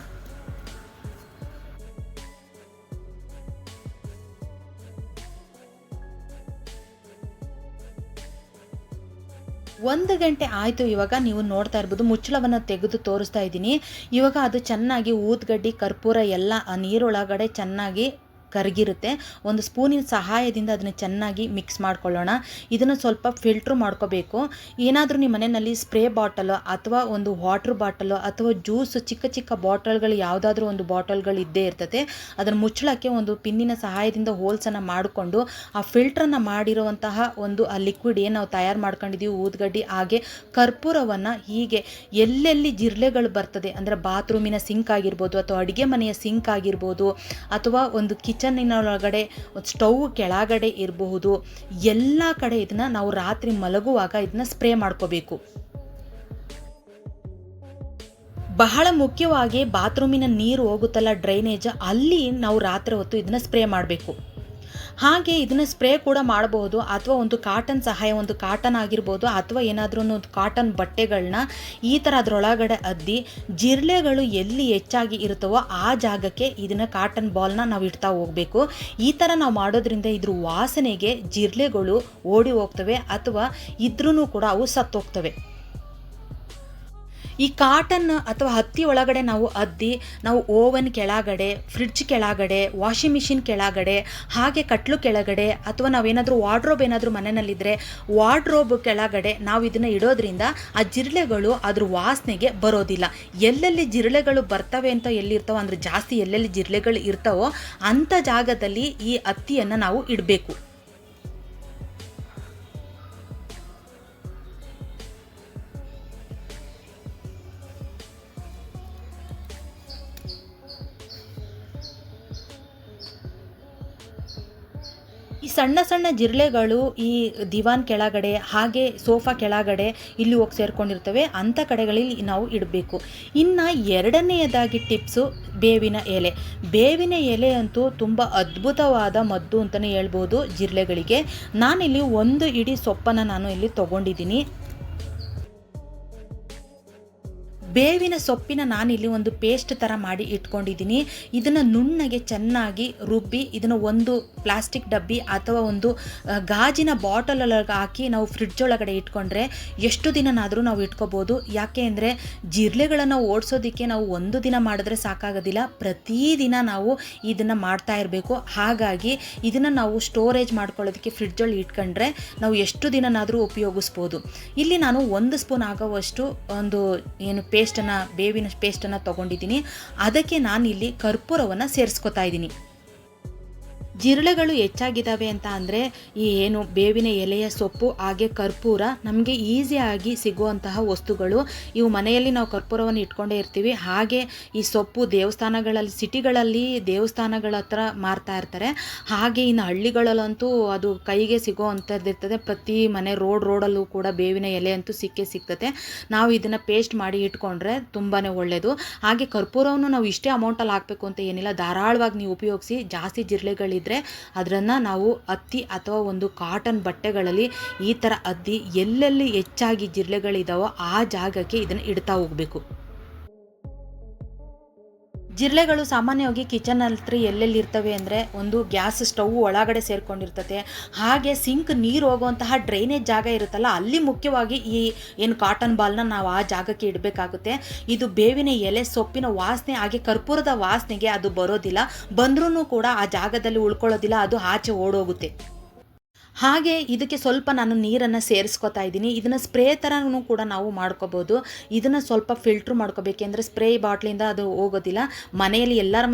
1 ಗಂಟೆ ಆಯಿತು. ಇವಾಗ ನೀವು ನೋಡ್ತಾ ಇರ್ಬೋದು, ಮುಚ್ಚಳವನ್ನು ತೆಗೆದು ತೋರಿಸ್ತಾ ಇದ್ದೀನಿ. ಇವಾಗ ಅದು ಚೆನ್ನಾಗಿ ಊದ್ಗಡ್ಡಿ, ಕರ್ಪೂರ ಎಲ್ಲ ಆ ನೀರೊಳಗಡೆ ಚೆನ್ನಾಗಿ ಕರಗಿರುತ್ತೆ. ಒಂದು ಸ್ಪೂನಿನ ಸಹಾಯದಿಂದ ಅದನ್ನು ಚೆನ್ನಾಗಿ ಮಿಕ್ಸ್ ಮಾಡ್ಕೊಳ್ಳೋಣ. ಇದನ್ನು ಸ್ವಲ್ಪ ಫಿಲ್ಟ್ರ್ ಮಾಡ್ಕೋಬೇಕು. ಏನಾದರೂ ನಿಮ್ಮ ಮನೆಯಲ್ಲಿ ಸ್ಪ್ರೇ ಬಾಟಲು ಅಥವಾ ಒಂದು ವಾಟ್ರ್ ಬಾಟಲು ಅಥವಾ ಜ್ಯೂಸ್ ಚಿಕ್ಕ ಚಿಕ್ಕ ಬಾಟಲ್ಗಳು ಯಾವುದಾದ್ರೂ ಒಂದು ಬಾಟಲ್ಗಳು ಇದ್ದೇ ಇರ್ತದೆ. ಅದನ್ನು ಮುಚ್ಚಳಕ್ಕೆ ಒಂದು ಪಿನ್ನಿನ ಸಹಾಯದಿಂದ ಹೋಲ್ಸನ್ನು ಮಾಡಿಕೊಂಡು ಆ ಫಿಲ್ಟ್ರನ್ನು ಮಾಡಿರುವಂತಹ ಒಂದು ಆ ಲಿಕ್ವಿಡ್ ಏನು ನಾವು ತಯಾರು ಮಾಡ್ಕೊಂಡಿದ್ದೀವಿ, ಊದ್ಗಡ್ಡಿ ಹಾಗೆ ಕರ್ಪೂರವನ್ನು ಹೀಗೆ ಎಲ್ಲೆಲ್ಲಿ ಜಿರಳೆಗಳು ಬರ್ತದೆ, ಅಂದರೆ ಬಾತ್ರೂಮಿನ ಸಿಂಕ್ ಆಗಿರ್ಬೋದು ಅಥವಾ ಅಡುಗೆ ಮನೆಯ ಸಿಂಕ್ ಆಗಿರ್ಬೋದು ಅಥವಾ ಒಂದು ಕಿಚನ್ನಿನೊಳಗಡೆ ಸ್ಟವ್ ಕೆಳಗಡೆ ಇರಬಹುದು, ಎಲ್ಲ ಕಡೆ ಇದನ್ನು ನಾವು ರಾತ್ರಿ ಮಲಗುವಾಗ ಇದನ್ನ ಸ್ಪ್ರೇ ಮಾಡ್ಕೋಬೇಕು. ಬಹಳ ಮುಖ್ಯವಾಗಿ ಬಾತ್ರೂಮಿನ ನೀರು ಹೋಗುತ್ತಲ್ಲ, ಡ್ರೈನೇಜ್, ಅಲ್ಲಿ ನಾವು ರಾತ್ರಿ ಹೊತ್ತು ಇದನ್ನು ಸ್ಪ್ರೇ ಮಾಡಬೇಕು. ಹಾಗೆ ಇದನ್ನು ಸ್ಪ್ರೇ ಕೂಡ ಮಾಡಬಹುದು ಅಥವಾ ಒಂದು ಕಾಟನ್ ಸಹಾಯ, ಒಂದು ಕಾಟನ್ ಆಗಿರ್ಬೋದು ಅಥವಾ ಏನಾದರೂ ಒಂದು ಕಾಟನ್ ಬಟ್ಟೆಗಳನ್ನ ಈ ಥರ ಅದರೊಳಗಡೆ ಅದ್ದಿ ಜಿರಳೆಗಳು ಎಲ್ಲಿ ಹೆಚ್ಚಾಗಿ ಇರುತ್ತವೋ ಆ ಜಾಗಕ್ಕೆ ಇದನ್ನು ಕಾಟನ್ ಬಾಲ್ನ ನಾವು ಇಡ್ತಾ ಹೋಗಬೇಕು. ಈ ಥರ ನಾವು ಮಾಡೋದ್ರಿಂದ ಇದ್ರ ವಾಸನೆಗೆ ಜಿರಳೆಗಳು ಓಡಿ ಹೋಗ್ತವೆ ಅಥವಾ ಇದ್ರೂ ಕೂಡ ಅವು ಸತ್ತೋಗ್ತವೆ. ಈ ಕಾಟನ್ ಅಥವಾ ಹತ್ತಿ ಒಳಗಡೆ ನಾವು ಅದ್ದಿ ನಾವು ಓವನ್ ಕೆಳಗಡೆ, ಫ್ರಿಡ್ಜ್ ಕೆಳಗಡೆ, ವಾಷಿಂಗ್ ಮಿಷಿನ್ ಕೆಳಗಡೆ, ಹಾಗೆ ಕಟ್ಲು ಕೆಳಗಡೆ ಅಥವಾ ನಾವೇನಾದರೂ ವಾರ್ಡ್ರೋಬ್ ಏನಾದರೂ ಮನೆಯಲ್ಲಿದ್ದರೆ ವಾರ್ಡ್ರೋಬ್ ಕೆಳಗಡೆ ನಾವು ಇದನ್ನು ಇಡೋದ್ರಿಂದ ಆ ಜಿರಳೆಗಳು ಅದ್ರ ವಾಸನೆಗೆ ಬರೋದಿಲ್ಲ. ಎಲ್ಲೆಲ್ಲಿ ಜಿರಳೆಗಳು ಬರ್ತವೆ ಅಂತ ಎಲ್ಲಿರ್ತಾವೋ, ಅಂದರೆ ಜಾಸ್ತಿ ಎಲ್ಲೆಲ್ಲಿ ಜಿರಳೆಗಳು ಇರ್ತಾವೋ ಅಂಥ ಜಾಗದಲ್ಲಿ ಈ ಹತ್ತಿಯನ್ನು ನಾವು ಇಡಬೇಕು. ಈ ಸಣ್ಣ ಸಣ್ಣ ಜಿರಳೆಗಳು ಈ ದಿವಾನ್ ಕೆಳಗಡೆ ಹಾಗೆ ಸೋಫಾ ಕೆಳಗಡೆ ಇಲ್ಲಿ ಹೋಗಿ ಸೇರ್ಕೊಂಡಿರ್ತವೆ, ಅಂಥ ಕಡೆಗಳಲ್ಲಿ ನಾವು ಇಡಬೇಕು. ಇನ್ನು ಎರಡನೆಯದಾಗಿ ಟಿಪ್ಸು ಬೇವಿನ ಎಲೆ. ಬೇವಿನ ಎಲೆ ಅಂತೂ ತುಂಬ ಅದ್ಭುತವಾದ ಮದ್ದು ಅಂತಲೇ ಹೇಳ್ಬೋದು ಜಿರಳೆಗಳಿಗೆ. ನಾನಿಲ್ಲಿ 1 ಇಡೀ ಸೊಪ್ಪನ್ನು ನಾನು ಇಲ್ಲಿ ತೊಗೊಂಡಿದ್ದೀನಿ. ಬೇವಿನ ಸೊಪ್ಪಿನ ನಾನಿಲ್ಲಿ ಒಂದು ಪೇಸ್ಟ್ ಥರ ಮಾಡಿ ಇಟ್ಕೊಂಡಿದ್ದೀನಿ. ಇದನ್ನು ನುಣ್ಣಗೆ ಚೆನ್ನಾಗಿ ರುಬ್ಬಿ ಇದನ್ನು ಒಂದು ಪ್ಲಾಸ್ಟಿಕ್ ಡಬ್ಬಿ ಅಥವಾ ಒಂದು ಗಾಜಿನ ಬಾಟಲೊಳಗೆ ಹಾಕಿ ನಾವು ಫ್ರಿಡ್ಜ್ ಒಳಗಡೆ ಇಟ್ಕೊಂಡ್ರೆ ಎಷ್ಟು ದಿನನಾದರೂ ನಾವು ಇಟ್ಕೋಬೋದು. ಯಾಕೆ ಅಂದರೆ ಜಿರಳೆಗಳನ್ನು ಓಡಿಸೋದಕ್ಕೆ ನಾವು ಒಂದು ದಿನ ಮಾಡಿದ್ರೆ ಸಾಕಾಗೋದಿಲ್ಲ, ಪ್ರತಿದಿನ ನಾವು ಇದನ್ನು ಮಾಡ್ತಾ ಇರಬೇಕು. ಹಾಗಾಗಿ ಇದನ್ನು ನಾವು ಸ್ಟೋರೇಜ್ ಮಾಡ್ಕೊಳ್ಳೋದಕ್ಕೆ ಫ್ರಿಡ್ಜಲ್ಲಿ ಇಟ್ಕೊಂಡ್ರೆ ನಾವು ಎಷ್ಟು ದಿನನಾದರೂ ಉಪಯೋಗಿಸ್ಬೋದು. ಇಲ್ಲಿ ನಾನು 1 ಸ್ಪೂನ್ ಆಗೋವಷ್ಟು ಒಂದು ಏನು ಬೇವಿನ ಪೇಸ್ಟನ್ನು ತೊಗೊಂಡಿದ್ದೀನಿ. ಅದಕ್ಕೆ ನಾನಿಲ್ಲಿ ಕರ್ಪೂರವನ್ನು ಸೇರಿಸ್ಕೊತಾ ಇದ್ದೀನಿ. ಜಿರಳೆಗಳು ಹೆಚ್ಚಾಗಿದ್ದಾವೆ ಅಂತ ಅಂದರೆ ಈ ಏನು ಬೇವಿನ ಎಲೆಯ ಸೊಪ್ಪು ಹಾಗೆ ಕರ್ಪೂರ ನಮಗೆ ಈಸಿಯಾಗಿ ಸಿಗುವಂತಹ ವಸ್ತುಗಳು. ಇವು ಮನೆಯಲ್ಲಿ ನಾವು ಕರ್ಪೂರವನ್ನು ಇಟ್ಕೊಂಡೇ ಇರ್ತೀವಿ. ಹಾಗೆ ಈ ಸೊಪ್ಪು ದೇವಸ್ಥಾನಗಳಲ್ಲಿ, ಸಿಟಿಗಳಲ್ಲಿ ದೇವಸ್ಥಾನಗಳ ಹತ್ರ ಮಾರ್ತಾ ಇರ್ತಾರೆ. ಹಾಗೆ ಇನ್ನು ಹಳ್ಳಿಗಳಲ್ಲಂತೂ ಅದು ಕೈಗೆ ಸಿಗೋ ಅಂಥದ್ದು ಇರ್ತದೆ. ಪ್ರತಿ ಮನೆ ರೋಡಲ್ಲೂ ಕೂಡ ಬೇವಿನ ಎಲೆ ಅಂತೂ ಸಿಗ್ತದೆ. ನಾವು ಇದನ್ನು ಪೇಸ್ಟ್ ಮಾಡಿ ಇಟ್ಕೊಂಡ್ರೆ ತುಂಬಾ ಒಳ್ಳೆಯದು. ಹಾಗೆ ಕರ್ಪೂರವನ್ನು ನಾವು ಇಷ್ಟೇ ಅಮೌಂಟಲ್ಲಿ ಹಾಕಬೇಕು ಅಂತ ಏನಿಲ್ಲ, ಧಾರಾಳವಾಗಿ ನೀವು ಉಪಯೋಗಿಸಿ. ಜಾಸ್ತಿ ಜಿರಳೆಗಳಿದ್ರೆ ಅದನ್ನು ನಾವು ಹತ್ತಿ ಅಥವಾ ಒಂದು ಕಾಟನ್ ಬಟ್ಟೆಗಳಲ್ಲಿ ಈ ಥರ ಅದ್ದಿ ಎಲ್ಲೆಲ್ಲಿ ಹೆಚ್ಚಾಗಿ ಜಿರಳೆಗಳಿದಾವೋ ಆ ಜಾಗಕ್ಕೆ ಇದನ್ನು ಇಡ್ತಾ ಹೋಗಬೇಕು. ಜಿರಳೆಗಳು ಸಾಮಾನ್ಯವಾಗಿ ಕಿಚನ್ ಹತ್ರ ಎಲ್ಲೆಲ್ಲಿ ಇರ್ತವೆ ಅಂದರೆ ಒಂದು ಗ್ಯಾಸ್ ಸ್ಟವ್ ಒಳಗಡೆ ಸೇರ್ಕೊಂಡಿರ್ತದೆ. ಹಾಗೆ ಸಿಂಕ್ ನೀರು ಹೋಗುವಂತಹ ಡ್ರೈನೇಜ್ ಜಾಗ ಇರುತ್ತಲ್ಲ, ಅಲ್ಲಿ ಮುಖ್ಯವಾಗಿ ಈ ಏನು ಕಾಟನ್ ಬಾಲ್ನ ನಾವು ಆ ಜಾಗಕ್ಕೆ ಇಡಬೇಕಾಗುತ್ತೆ. ಇದು ಬೇವಿನ ಎಲೆ ಸೊಪ್ಪಿನ ವಾಸನೆ ಹಾಗೆ ಕರ್ಪೂರದ ವಾಸನೆಗೆ ಅದು ಬರೋದಿಲ್ಲ, ಬಂದ್ರೂ ಕೂಡ ಆ ಜಾಗದಲ್ಲಿ ಉಳ್ಕೊಳ್ಳೋದಿಲ್ಲ, ಅದು ಆಚೆ ಓಡೋಗುತ್ತೆ. ಹಾಗೆ ಇದಕ್ಕೆ ಸ್ವಲ್ಪ ನಾನು ನೀರನ್ನು ಸೇರಿಸ್ಕೊತಾ ಇದ್ದೀನಿ. ಇದನ್ನು ಸ್ಪ್ರೇ ಥರನೂ ಕೂಡ ನಾವು ಮಾಡ್ಕೋಬೋದು. ಇದನ್ನು ಸ್ವಲ್ಪ ಫಿಲ್ಟ್ರ್ ಮಾಡ್ಕೋಬೇಕೆಂದರೆ ಸ್ಪ್ರೇ ಬಾಟ್ಲಿಂದ ಅದು ಹೋಗೋದಿಲ್ಲ. ಮನೆಯಲ್ಲಿ ಎಲ್ಲರ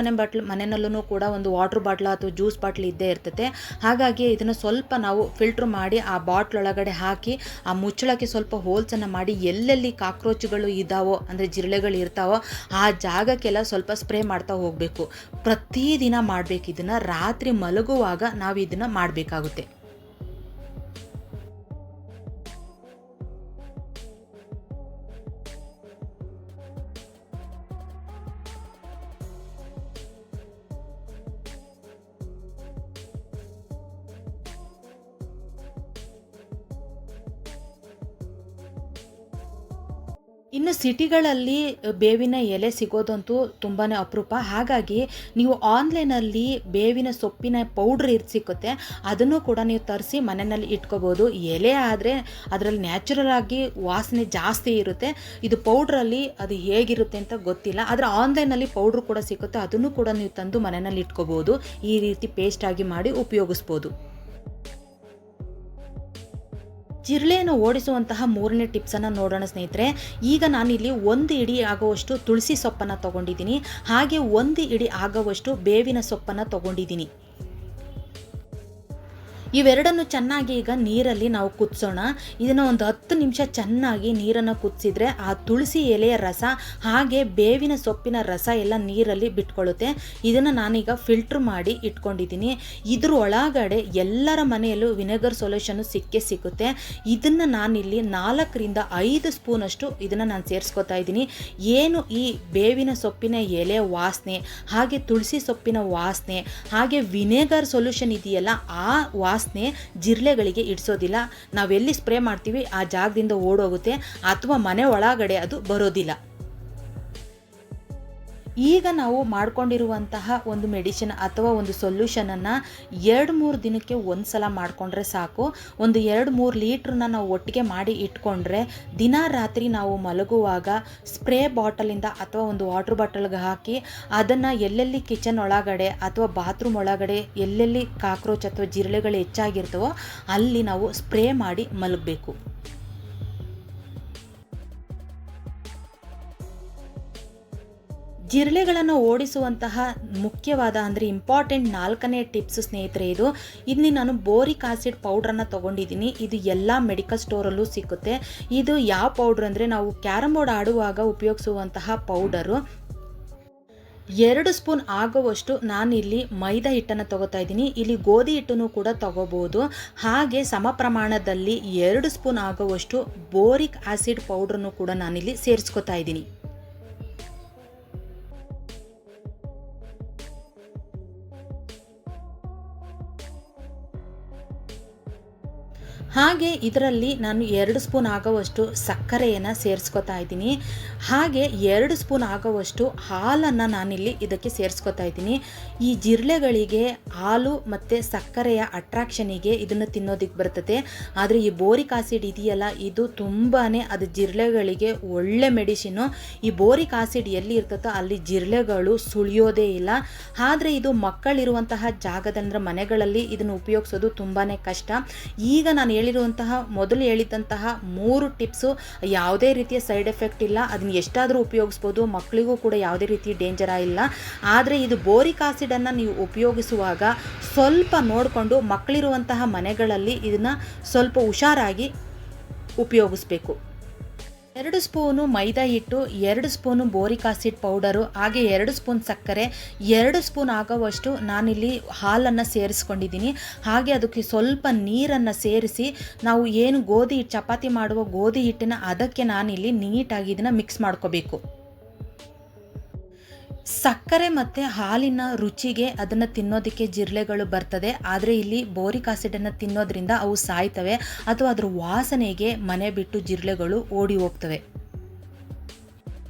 ಮನೆಯಲ್ಲೂ ಕೂಡ ಒಂದು ವಾಟ್ರ್ ಬಾಟ್ಲ್ ಅಥವಾ ಜ್ಯೂಸ್ ಬಾಟ್ಲ್ ಇದ್ದೇ ಇರ್ತದೆ. ಹಾಗಾಗಿ ಇದನ್ನು ಸ್ವಲ್ಪ ನಾವು ಫಿಲ್ಟ್ರ್ ಮಾಡಿ ಆ ಬಾಟ್ಲೊಳಗಡೆ ಹಾಕಿ ಆ ಮುಚ್ಚಳಕ್ಕೆ ಸ್ವಲ್ಪ ಹೋಲ್ಸನ್ನು ಮಾಡಿ ಎಲ್ಲೆಲ್ಲಿ ಕಾಕ್ರೋಚ್ಗಳು ಇದ್ದಾವೋ, ಅಂದರೆ ಜಿರಳೆಗಳು ಇರ್ತಾವೋ ಆ ಜಾಗಕ್ಕೆಲ್ಲ ಸ್ವಲ್ಪ ಸ್ಪ್ರೇ ಮಾಡ್ತಾ ಹೋಗಬೇಕು. ಪ್ರತಿದಿನ ಮಾಡಬೇಕು. ಇದನ್ನು ರಾತ್ರಿ ಮಲಗುವಾಗ ನಾವು ಇದನ್ನು ಮಾಡಬೇಕಾಗುತ್ತೆ. ಇನ್ನು ಸಿಟಿಗಳಲ್ಲಿ ಬೇವಿನ ಎಲೆ ಸಿಗೋದಂತೂ ತುಂಬಾ ಅಪರೂಪ. ಹಾಗಾಗಿ ನೀವು ಆನ್‌ಲೈನಲ್ಲಿ ಬೇವಿನ ಸೊಪ್ಪಿನ ಪೌಡ್ರ್ ಸಿಕ್ಕುತ್ತೆ. ಅದನ್ನು ಕೂಡ ನೀವು ತರಿಸಿ ಮನೆಯಲ್ಲಿ ಇಟ್ಕೋಬೋದು. ಎಲೆ ಆದರೆ ಅದರಲ್ಲಿ ನ್ಯಾಚುರಲ್ ಆಗಿ ವಾಸನೆ ಜಾಸ್ತಿ ಇರುತ್ತೆ. ಇದು ಪೌಡ್ರಲ್ಲಿ ಅದು ಹೇಗಿರುತ್ತೆ ಅಂತ ಗೊತ್ತಿಲ್ಲ. ಆದರೆ ಆನ್‌ಲೈನಲ್ಲಿ ಪೌಡ್ರ್ ಕೂಡ ಸಿಕ್ಕುತ್ತೆ. ಅದನ್ನು ಕೂಡ ನೀವು ತಂದು ಮನೆಯಲ್ಲಿ ಇಟ್ಕೋಬೋದು. ಈ ರೀತಿ ಪೇಸ್ಟ್ ಆಗಿ ಮಾಡಿ ಉಪಯೋಗಿಸ್ಬೋದು. ಜಿರಳೆಯನ್ನು ಓಡಿಸುವಂತಹ 3ನೇ ಟಿಪ್ಸನ್ನು ನೋಡೋಣ ಸ್ನೇಹಿತರೆ. ಈಗ ನಾನಿಲ್ಲಿ 1 ಇಡಿ ಆಗುವಷ್ಟು ತುಳಸಿ ಸೊಪ್ಪನ್ನು ತೊಗೊಂಡಿದ್ದೀನಿ. ಹಾಗೆ 1 ಇಡಿ ಆಗುವಷ್ಟು ಬೇವಿನ ಸೊಪ್ಪನ್ನು ತೊಗೊಂಡಿದ್ದೀನಿ. ಇವೆರಡನ್ನು ಚೆನ್ನಾಗಿ ಈಗ ನೀರಲ್ಲಿ ನಾವು ಕುದಿಸೋಣ. ಇದನ್ನು ಒಂದು 10 ನಿಮಿಷ ಚೆನ್ನಾಗಿ ನೀರನ್ನು ಕುದಿಸಿದ್ರೆ ಆ ತುಳಸಿ ಎಲೆಯ ರಸ ಹಾಗೆ ಬೇವಿನ ಸೊಪ್ಪಿನ ರಸ ಎಲ್ಲ ನೀರಲ್ಲಿ ಬಿಟ್ಕೊಳ್ಳುತ್ತೆ. ಇದನ್ನು ನಾನೀಗ ಫಿಲ್ಟ್ರ್ ಮಾಡಿ ಇಟ್ಕೊಂಡಿದ್ದೀನಿ. ಇದ್ರ ಒಳಗಡೆ ಎಲ್ಲರ ಮನೆಯಲ್ಲೂ ವಿನೆಗರ್ ಸೊಲ್ಯೂಷನ್ನು ಸಿಕ್ಕುತ್ತೆ. ಇದನ್ನು ನಾನಿಲ್ಲಿ 4ರಿಂದ 5 ಸ್ಪೂನಷ್ಟು ಇದನ್ನು ನಾನು ಸೇರಿಸ್ಕೊತಾ ಇದ್ದೀನಿ. ಏನು ಈ ಬೇವಿನ ಸೊಪ್ಪಿನ ಎಲೆ ವಾಸನೆ ಹಾಗೆ ತುಳಸಿ ಸೊಪ್ಪಿನ ವಾಸನೆ ಹಾಗೆ ವಿನೆಗರ್ ಸೊಲ್ಯೂಷನ್ ಇದೆಯಲ್ಲ ಆ ವಾಸನೆ ಜಿರಳೆಗಳಿಗೆ ಇಡಿಸೋದಿಲ್ಲ. ನಾವೆಲ್ಲಿ ಸ್ಪ್ರೇ ಮಾಡ್ತೀವಿ ಆ ಜಾಗದಿಂದ ಓಡೋಗುತ್ತೆ ಅಥವಾ ಮನೆ ಒಳಗಡೆ ಅದು ಬರೋದಿಲ್ಲ. ಈಗ ನಾವು ಮಾಡ್ಕೊಂಡಿರುವಂತಹ ಒಂದು ಮೆಡಿಸಿನ್ ಅಥವಾ ಒಂದು ಸೊಲ್ಯೂಷನನ್ನು 2-3 ದಿನಕ್ಕೆ ಒಂದು ಸಲ ಮಾಡಿಕೊಂಡ್ರೆ ಸಾಕು. ಒಂದು 2-3 ಲೀಟ್ರನ್ನ ನಾವು ಒಟ್ಟಿಗೆ ಮಾಡಿ ಇಟ್ಕೊಂಡ್ರೆ ದಿನ ರಾತ್ರಿ ನಾವು ಮಲಗುವಾಗ ಸ್ಪ್ರೇ ಬಾಟಲಿಂದ ಅಥವಾ ಒಂದು ವಾಟರ್ ಬಾಟಲ್ಗೆ ಹಾಕಿ ಅದನ್ನು ಎಲ್ಲೆಲ್ಲಿ ಕಿಚನ್ ಒಳಗಡೆ ಅಥವಾ ಬಾತ್ರೂಮ್ ಒಳಗಡೆ ಎಲ್ಲೆಲ್ಲಿ ಕಾಕ್ರೋಚ್ ಅಥವಾ ಜಿರಳೆಗಳು ಹೆಚ್ಚಾಗಿರ್ತವೋ ಅಲ್ಲಿ ನಾವು ಸ್ಪ್ರೇ ಮಾಡಿ ಮಲಗಬೇಕು. ಜಿರಳೆಗಳನ್ನು ಓಡಿಸುವಂತಹ ಮುಖ್ಯವಾದ ಅಂದರೆ ಇಂಪಾರ್ಟೆಂಟ್ 4ನೇ ಟಿಪ್ಸ್ ಸ್ನೇಹಿತರೆ ಇದು. ಇಲ್ಲಿ ನಾನು ಬೋರಿಕ್ ಆಸಿಡ್ ಪೌಡ್ರನ್ನು ತೊಗೊಂಡಿದ್ದೀನಿ. ಇದು ಎಲ್ಲ ಮೆಡಿಕಲ್ ಸ್ಟೋರಲ್ಲೂ ಸಿಕ್ಕುತ್ತೆ. ಇದು ಯಾವ ಪೌಡ್ರ್ ಅಂದರೆ ನಾವು ಕ್ಯಾರಮ್ ಬೋರ್ಡ್ ಆಡುವಾಗ ಉಪಯೋಗಿಸುವಂತಹ ಪೌಡರು. 2 ಸ್ಪೂನ್ ಆಗುವಷ್ಟು ನಾನಿಲ್ಲಿ ಮೈದಾ ಹಿಟ್ಟನ್ನು ತೊಗೋತಾ ಇದ್ದೀನಿ. ಇಲ್ಲಿ ಗೋಧಿ ಹಿಟ್ಟನ್ನು ಕೂಡ ತೊಗೋಬೋದು. ಹಾಗೆ ಸಮ ಪ್ರಮಾಣದಲ್ಲಿ 2 ಸ್ಪೂನ್ ಆಗುವಷ್ಟು ಬೋರಿಕ್ ಆಸಿಡ್ ಪೌಡ್ರನ್ನು ಕೂಡ ನಾನಿಲ್ಲಿ ಸೇರಿಸ್ಕೊತಾ ಇದ್ದೀನಿ. ಹಾಗೆ ಇದರಲ್ಲಿ ನಾನು 2 ಸ್ಪೂನ್ ಆಗುವಷ್ಟು ಸಕ್ಕರೆಯನ್ನು ಸೇರಿಸ್ಕೊತಾ ಇದ್ದೀನಿ. ಹಾಗೆ 2 ಸ್ಪೂನ್ ಆಗುವಷ್ಟು ಹಾಲನ್ನು ನಾನಿಲ್ಲಿ ಇದಕ್ಕೆ ಸೇರಿಸ್ಕೊತಾ ಇದ್ದೀನಿ. ಈ ಜಿರಳೆಗಳಿಗೆ ಹಾಲು ಮತ್ತು ಸಕ್ಕರೆಯ ಅಟ್ರಾಕ್ಷನಿಗೆ ಇದನ್ನು ತಿನ್ನೋದಕ್ಕೆ ಬರ್ತದೆ. ಆದರೆ ಈ ಬೋರಿಕ್ ಆಸಿಡ್ ಇದೆಯಲ್ಲ ಇದು ತುಂಬಾ ಅದು ಜಿರಳೆಗಳಿಗೆ ಒಳ್ಳೆ ಮೆಡಿಸಿನು. ಈ ಬೋರಿಕ್ ಆಸಿಡ್ ಎಲ್ಲಿ ಇರ್ತದೋ ಅಲ್ಲಿ ಜಿರಳೆಗಳು ಸುಳಿಯೋದೇ ಇಲ್ಲ. ಆದರೆ ಇದು ಮಕ್ಕಳಿರುವಂತಹ ಜಾಗದಲ್ಲಿ ಅಂದರೆ ಮನೆಗಳಲ್ಲಿ ಇದನ್ನು ಉಪಯೋಗಿಸೋದು ತುಂಬಾ ಕಷ್ಟ. ಈಗ ನಾನು ಮೊದಲು ಹೇಳಿದಂತಹ 3 ಟಿಪ್ಸು ಯಾವುದೇ ರೀತಿಯ ಸೈಡ್ ಎಫೆಕ್ಟ್ ಇಲ್ಲ. ಅದನ್ನು ಎಷ್ಟಾದರೂ ಉಪಯೋಗಿಸ್ಬೋದು. ಮಕ್ಕಳಿಗೂ ಕೂಡ ಯಾವುದೇ ರೀತಿ ಡೇಂಜರ ಇಲ್ಲ. ಆದರೆ ಇದು ಬೋರಿಕ್ ಆಸಿಡನ್ನು ನೀವು ಉಪಯೋಗಿಸುವಾಗ ಸ್ವಲ್ಪ ನೋಡಿಕೊಂಡು ಮಕ್ಕಳಿರುವಂತಹ ಮನೆಗಳಲ್ಲಿ ಇದನ್ನು ಸ್ವಲ್ಪ ಹುಷಾರಾಗಿ ಉಪಯೋಗಿಸ್ಬೇಕು. 2 ಸ್ಪೂನು ಮೈದಾ ಹಿಟ್ಟು, 2 ಸ್ಪೂನು ಬೋರಿಕ್ ಆಸಿಡ್ ಪೌಡರು, ಹಾಗೆ 2 ಸ್ಪೂನ್ ಸಕ್ಕರೆ, 2 ಸ್ಪೂನ್ ಆಗೋವಷ್ಟು ನಾನಿಲ್ಲಿ ಹಾಲನ್ನು ಸೇರಿಸ್ಕೊಂಡಿದ್ದೀನಿ. ಹಾಗೆ ಅದಕ್ಕೆ ಸ್ವಲ್ಪ ನೀರನ್ನು ಸೇರಿಸಿ ನಾವು ಏನು ಚಪಾತಿ ಮಾಡುವ ಗೋಧಿ ಹಿಟ್ಟಿನ ಅದಕ್ಕೆ ನಾನಿಲ್ಲಿ ನೀಟಾಗಿ ಇದನ್ನು ಮಿಕ್ಸ್ ಮಾಡ್ಕೋಬೇಕು. ಸಕ್ಕರೆ ಮತ್ತು ಹಾಲಿನ ರುಚಿಗೆ ಅದನ್ನು ತಿನ್ನೋದಕ್ಕೆ ಜಿರಳೆಗಳು ಬರ್ತದೆ. ಆದರೆ ಇಲ್ಲಿ ಬೋರಿಕ್ ಆಸಿಡನ್ನು ತಿನ್ನೋದ್ರಿಂದ ಅವು ಸಾಯ್ತವೆ ಅಥವಾ ಅದರ ವಾಸನೆಗೆ ಮನೆ ಬಿಟ್ಟು ಜಿರಳೆಗಳು ಓಡಿ ಹೋಗ್ತವೆ.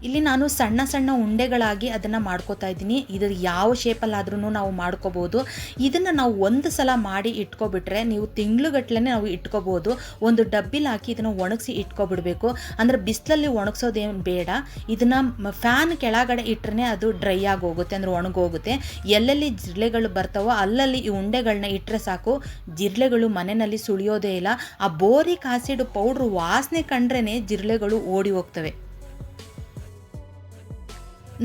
ಇಲ್ಲಿ ನಾನು ಸಣ್ಣ ಸಣ್ಣ ಉಂಡೆಗಳಾಗಿ ಅದನ್ನು ಮಾಡ್ಕೋತಾ ಇದ್ದೀನಿ. ಇದು ಯಾವ ಶೇಪಲ್ಲಾದ್ರೂ ನಾವು ಮಾಡ್ಕೋಬೋದು. ಇದನ್ನು ನಾವು ಒಂದು ಸಲ ಮಾಡಿ ಇಟ್ಕೊಬಿಟ್ರೆ ನೀವು ತಿಂಗಳುಗಟ್ಟಲೆ ನಾವು ಇಟ್ಕೋಬೋದು. ಒಂದು ಡಬ್ಬಿಲಿ ಹಾಕಿ ಇದನ್ನು ಒಣಗಿಸಿ ಇಟ್ಕೊಬಿಡಬೇಕು. ಅಂದರೆ ಬಿಸಿಲಲ್ಲಿ ಒಣಗಿಸೋದೇನು ಬೇಡ. ಇದನ್ನು ಫ್ಯಾನ್ ಕೆಳಗಡೆ ಇಟ್ಟರೆ ಅದು ಡ್ರೈ ಆಗಿ ಹೋಗುತ್ತೆ, ಅಂದರೆ ಒಣಗೋಗುತ್ತೆ. ಎಲ್ಲೆಲ್ಲಿ ಜಿರಳೆಗಳು ಬರ್ತಾವೋ ಅಲ್ಲಲ್ಲಿ ಈ ಉಂಡೆಗಳನ್ನ ಇಟ್ಟರೆ ಸಾಕು, ಜಿರಳೆಗಳು ಮನೆಯಲ್ಲಿ ಸುಳಿಯೋದೇ ಇಲ್ಲ. ಆ ಬೋರಿಕ್ ಆಸಿಡ್ ಪೌಡ್ರ್ ವಾಸನೆ ಕಂಡ್ರೇ ಜಿರಳೆಗಳು ಓಡಿ ಹೋಗ್ತವೆ.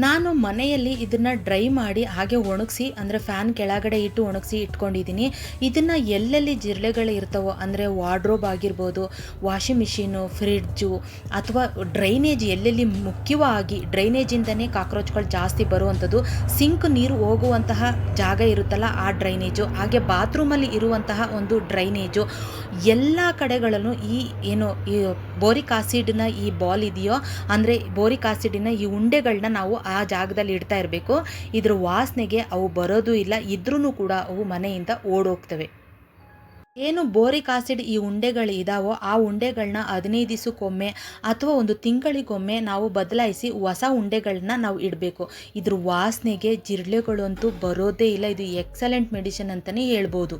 ನಾನು ಮನೆಯಲ್ಲಿ ಇದನ್ನು ಡ್ರೈ ಮಾಡಿ ಹಾಗೆ ಒಣಗಿಸಿ ಅಂದರೆ ಫ್ಯಾನ್ ಕೆಳಗಡೆ ಇಟ್ಟು ಒಣಗಿಸಿ ಇಟ್ಕೊಂಡಿದ್ದೀನಿ. ಇದನ್ನು ಎಲ್ಲೆಲ್ಲಿ ಜಿರಳೆಗಳು ಇರ್ತಾವೋ ಅಂದರೆ ವಾರ್ಡ್ರೋಬ್ ಆಗಿರ್ಬೋದು, ವಾಷಿಂಗ್ ಮಿಷಿನು, ಫ್ರಿಡ್ಜು ಅಥವಾ ಡ್ರೈನೇಜ್ ಎಲ್ಲೆಲ್ಲಿ ಮುಖ್ಯವಾಗಿ ಡ್ರೈನೇಜಿಂದನೇ ಕಾಕ್ರೋಚ್ಗಳು ಜಾಸ್ತಿ ಬರುವಂಥದ್ದು, ಸಿಂಕ್ ನೀರು ಹೋಗುವಂತಹ ಜಾಗ ಇರುತ್ತಲ್ಲ ಆ ಡ್ರೈನೇಜು, ಹಾಗೆ ಬಾತ್ರೂಮಲ್ಲಿ ಇರುವಂತಹ ಒಂದು ಡ್ರೈನೇಜು, ಎಲ್ಲ ಕಡೆಗಳಲ್ಲೂ ಈ ಬೋರಿಕ್ ಆಸಿಡ್ನ ಈ ಬಾಲ್ ಇದೆಯೋ ಅಂದರೆ ಬೋರಿಕ್ ಆಸಿಡಿನ ಈ ಉಂಡೆಗಳನ್ನ ನಾವು ಆ ಜಾಗದಲ್ಲಿ ಇಡ್ತಾ ಇರಬೇಕು. ಇದ್ರ ವಾಸನೆಗೆ ಅವು ಬರೋದು ಇಲ್ಲ, ಇದ್ರೂ ಕೂಡ ಅವು ಮನೆಯಿಂದ ಓಡೋಗ್ತವೆ. ಏನು ಬೋರಿಕ್ ಆಸಿಡ್ ಈ ಉಂಡೆಗಳು ಇದಾವೋ ಆ ಉಂಡೆಗಳನ್ನ 15 ದಿವಸಕ್ಕೊಮ್ಮೆ ಅಥವಾ ಒಂದು ತಿಂಗಳಿಗೊಮ್ಮೆ ನಾವು ಬದಲಾಯಿಸಿ ಹೊಸ ಉಂಡೆಗಳನ್ನ ನಾವು ಇಡಬೇಕು. ಇದ್ರ ವಾಸನೆಗೆ ಜಿರಳೆಗಳು ಅಂತೂ ಬರೋದೇ ಇಲ್ಲ. ಇದು ಎಕ್ಸಲೆಂಟ್ ಮೆಡಿಸಿನ್ ಅಂತಲೇ ಹೇಳ್ಬೋದು.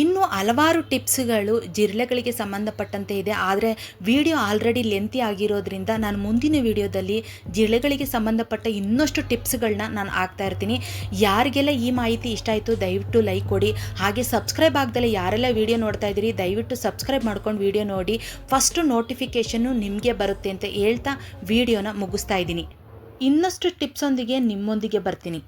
ಇನ್ನೂ ಹಲವಾರು ಟಿಪ್ಸ್ಗಳು ಜಿರಳೆಗಳಿಗೆ ಸಂಬಂಧಪಟ್ಟಂತೆ ಇದೆ. ಆದರೆ ವಿಡಿಯೋ ಆಲ್ರೆಡಿ ಲೆಂತಿ ಆಗಿರೋದ್ರಿಂದ ನಾನು ಮುಂದಿನ ವಿಡಿಯೋದಲ್ಲಿ ಜಿರಳೆಗಳಿಗೆ ಸಂಬಂಧಪಟ್ಟ ಇನ್ನಷ್ಟು ಟಿಪ್ಸ್ಗಳನ್ನ ನಾನು ಹಾಕ್ತಾ ಇರ್ತೀನಿ. ಯಾರಿಗೆಲ್ಲ ಈ ಮಾಹಿತಿ ಇಷ್ಟ ಆಯಿತು ದಯವಿಟ್ಟು ಲೈಕ್ ಕೊಡಿ. ಹಾಗೆ ಸಬ್ಸ್ಕ್ರೈಬ್ ಆಗದಲ್ಲೇ ಯಾರೆಲ್ಲ ವಿಡಿಯೋ ನೋಡ್ತಾ ಇದ್ದೀರಿ ದಯವಿಟ್ಟು ಸಬ್ಸ್ಕ್ರೈಬ್ ಮಾಡ್ಕೊಂಡು ವಿಡಿಯೋ ನೋಡಿ. ಫಸ್ಟು ನೋಟಿಫಿಕೇಷನ್ನು ನಿಮಗೆ ಬರುತ್ತೆ ಅಂತ ಹೇಳ್ತಾ ವಿಡಿಯೋನ ಮುಗಿಸ್ತಾ ಇದ್ದೀನಿ. ಇನ್ನಷ್ಟು ಟಿಪ್ಸೊಂದಿಗೆ ನಿಮ್ಮೊಂದಿಗೆ ಬರ್ತೀನಿ.